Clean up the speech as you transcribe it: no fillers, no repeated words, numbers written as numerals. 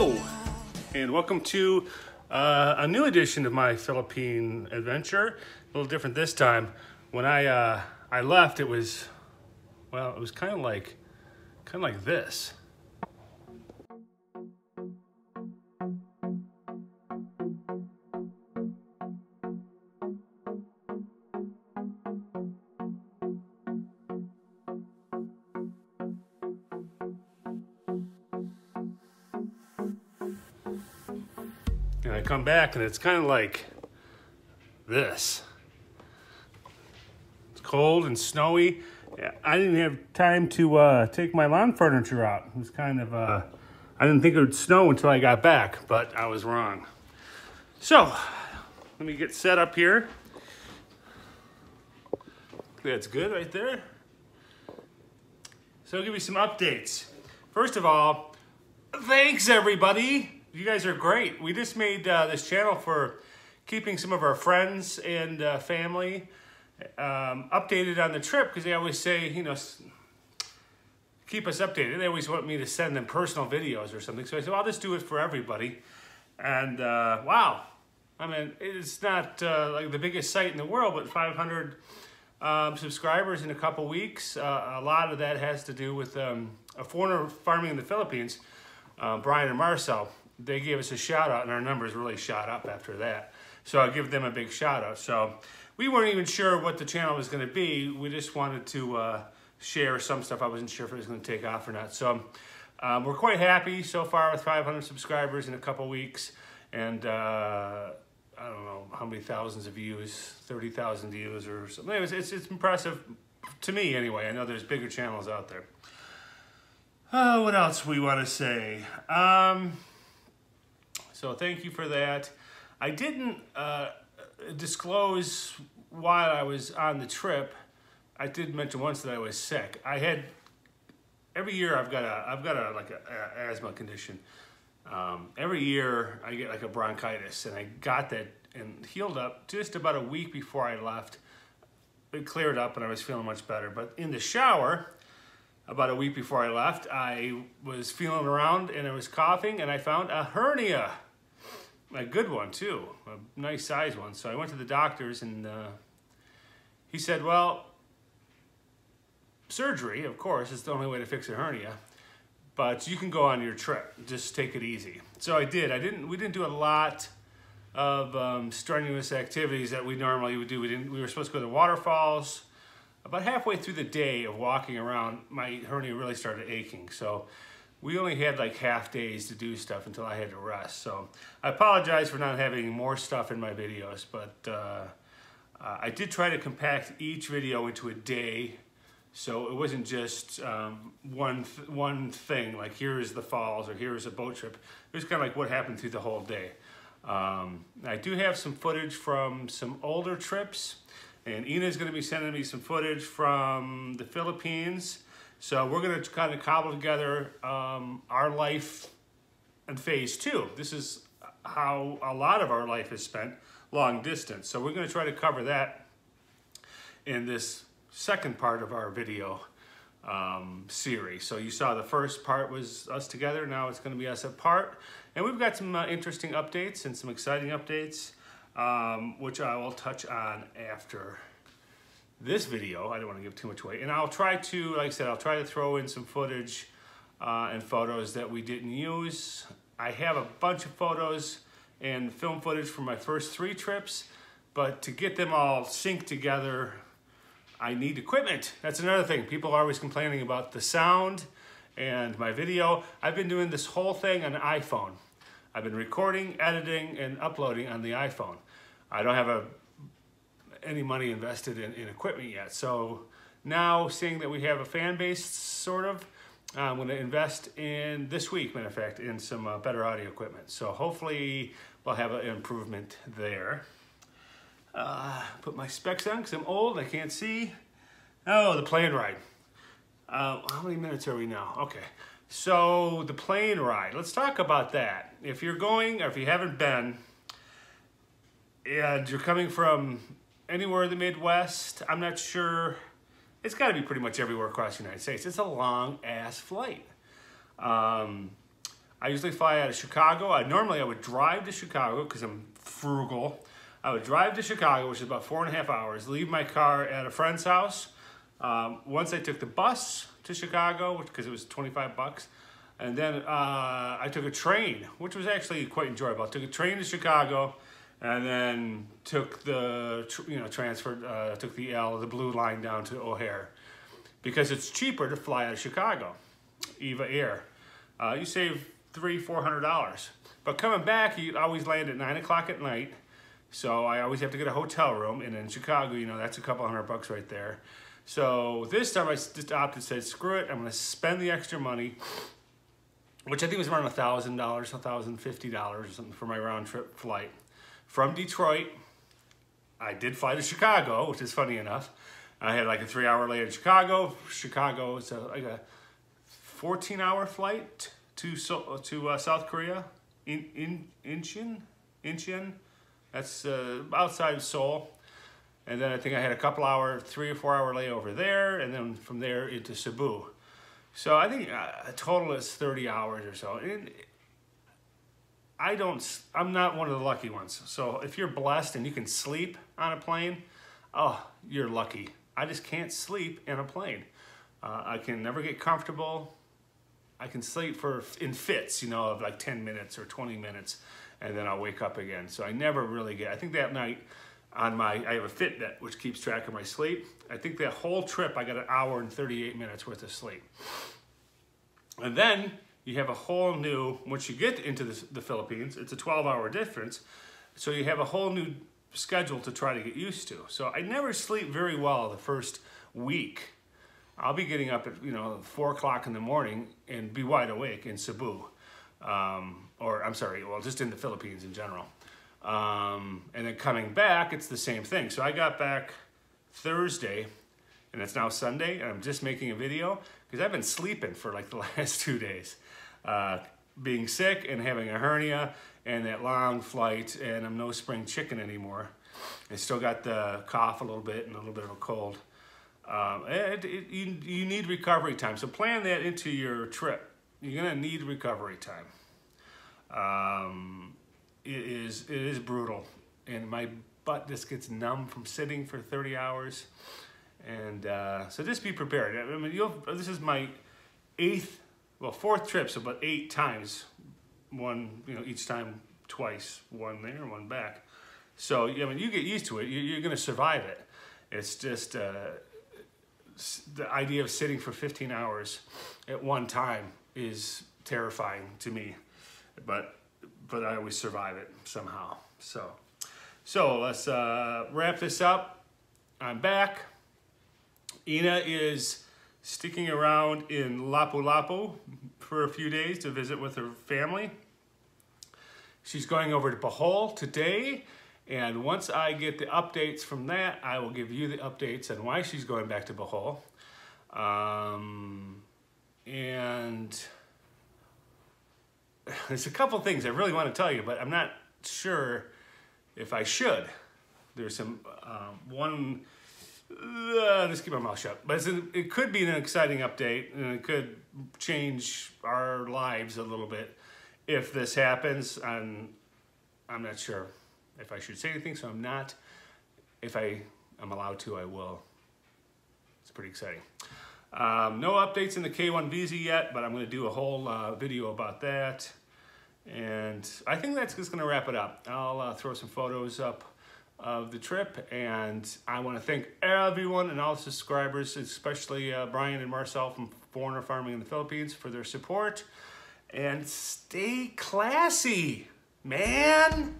Hello, and welcome to a new edition of my Philippine adventure. A little different this time. When I left, it was kind of like this. And I come back and it's kind of like this. It's cold and snowy. I didn't have time to take my lawn furniture out. It was kind of, I didn't think it would snow until I got back, but I was wrong. So, let me get set up here. That's good right there. So I'll give you some updates. First of all, thanks everybody. You guys are great. We just made this channel for keeping some of our friends and family updated on the trip, because they always say, you know, keep us updated. They always want me to send them personal videos or something. So I said, well, I'll just do it for everybody. And wow, I mean, it's not like the biggest site in the world, but 500 subscribers in a couple weeks. A lot of that has to do with a foreigner farming in the Philippines, Brian and Marcel. They gave us a shout out and our numbers really shot up after that. So I'll give them a big shout out. So we weren't even sure what the channel was going to be. We just wanted to share some stuff. I wasn't sure if it was going to take off or not. So we're quite happy so far with 500 subscribers in a couple weeks. And I don't know how many thousands of views, 30,000 views or something. Anyways, it's impressive to me anyway. I know there's bigger channels out there. What else we want to say? So thank you for that. I didn't disclose while I was on the trip. I did mention once that I was sick. I had every year I've got a asthma condition. Every year I get like a bronchitis, and I got that and healed up just about a week before I left. It cleared up and I was feeling much better. But in the shower, about a week before I left, I was feeling around and I was coughing, and I found a hernia. A good one too, a nice size one. So I went to the doctors, and he said, well, surgery, of course, is the only way to fix a hernia, but you can go on your trip. Just take it easy. So I did. We didn't do a lot of strenuous activities that we normally would do. We were supposed to go to the waterfalls. About halfway through the day of walking around, my hernia really started aching. So we only had like half days to do stuff until I had to rest. So I apologize for not having more stuff in my videos, but I did try to compact each video into a day. So it wasn't just one thing, like here's the falls or here's a boat trip. It was kind of like what happened through the whole day. I do have some footage from some older trips, and Yna's going to be sending me some footage from the Philippines. So we're going to kind of cobble together our life in phase 2. This is how a lot of our life is spent, long distance. So we're going to try to cover that in this second part of our video series. So you saw the first part was us together. Now it's going to be us apart. And we've got some interesting updates and some exciting updates, which I will touch on after this video. I don't want to give too much away. And I'll try to, like I said, I'll try to throw in some footage and photos that we didn't use. I have a bunch of photos and film footage from my first 3 trips, but to get them all synced together, I need equipment. That's another thing. People are always complaining about the sound and my video. I've been doing this whole thing on an iPhone. I've been recording, editing, and uploading on the iPhone. I don't have any money invested in equipment yet. So now, seeing that we have a fan base, sort of, I'm going to invest in this week, matter of fact, in some better audio equipment. So hopefully we'll have an improvement there. Put my specs on because I'm old, I can't see. Oh, the plane ride. How many minutes are we now? Okay. So the plane ride, let's talk about that. If you're going, or if you haven't been, and you're coming from anywhere in the Midwest, I'm not sure, it's got to be pretty much everywhere across the United States. It's a long ass flight. I usually fly out of Chicago. Normally I would drive to Chicago because I'm frugal. I would drive to Chicago, which is about 4.5 hours, leave my car at a friend's house. Once I took the bus to Chicago, because it was 25 bucks. And then I took a train, which was actually quite enjoyable. I took a train to Chicago and then took the, took the blue line down to O'Hare. Because it's cheaper to fly out of Chicago, Eva Air. You save $300-400. But coming back, you always land at 9 o'clock at night. So I always have to get a hotel room, and in Chicago, that's a couple $100 right there. So this time I just opted, said, screw it, I'm gonna spend the extra money, which I think was around $1,000, $1,050 or something for my round trip flight. From Detroit, I did fly to Chicago, which is funny enough. I had like a 3-hour lay in Chicago. Chicago is like a 14-hour flight to South Korea, Incheon. That's outside of Seoul. And then I think I had a 3 or 4 hour layover there, and then from there into Cebu. So I think a total is 30 hours or so. And I'm not one of the lucky ones. So if you're blessed and you can sleep on a plane, oh, you're lucky. I just can't sleep in a plane. I can never get comfortable. I can sleep in fits, of like 10 minutes or 20 minutes, and then I'll wake up again. So I never really get, I think that night I have a Fitbit, which keeps track of my sleep. I think that whole trip, I got 1 hour and 38 minutes worth of sleep. And then you have a whole new, once you get into the Philippines, it's a 12-hour difference. So you have a whole new schedule to try to get used to. So I never sleep very well the first week. I'll be getting up at 4 o'clock in the morning and be wide awake in Cebu, just in the Philippines in general. And then coming back, it's the same thing. So I got back Thursday, and it's now Sunday, and I'm just making a video because I've been sleeping for like the last 2 days, being sick and having a hernia and that long flight, and I'm no spring chicken anymore. I still got the cough a little bit and a little bit of a cold. You need recovery time, so plan that into your trip. You're gonna need recovery time. It is brutal, and my butt just gets numb from sitting for 30 hours. And so just be prepared. I mean, this is my 4th trip, so about 8 times. One, each time twice, one there, one back. So I mean, you get used to it. You're gonna survive it. It's just the idea of sitting for 15 hours at one time is terrifying to me, but I always survive it somehow. So let's wrap this up. I'm back. Yna is sticking around in Lapu-Lapu for a few days to visit with her family. She's going over to Bohol today, and once I get the updates from that, I will give you the updates on why she's going back to Bohol. And there's a couple things I really want to tell you, but I'm not sure if I should. There's some, just keep my mouth shut. But it could be an exciting update, and it could change our lives a little bit if this happens. And I'm not sure if I should say anything, so I'm not. If I'm allowed to, I will. It's pretty exciting. No updates in the K1 visa yet, but I'm going to do a whole video about that. And I think that's just going to wrap it up. I'll throw some photos up of the trip, and I want to thank everyone and all the subscribers, especially Brian and Marcel from Foreigner Farming in the Philippines, for their support. And stay classy, man!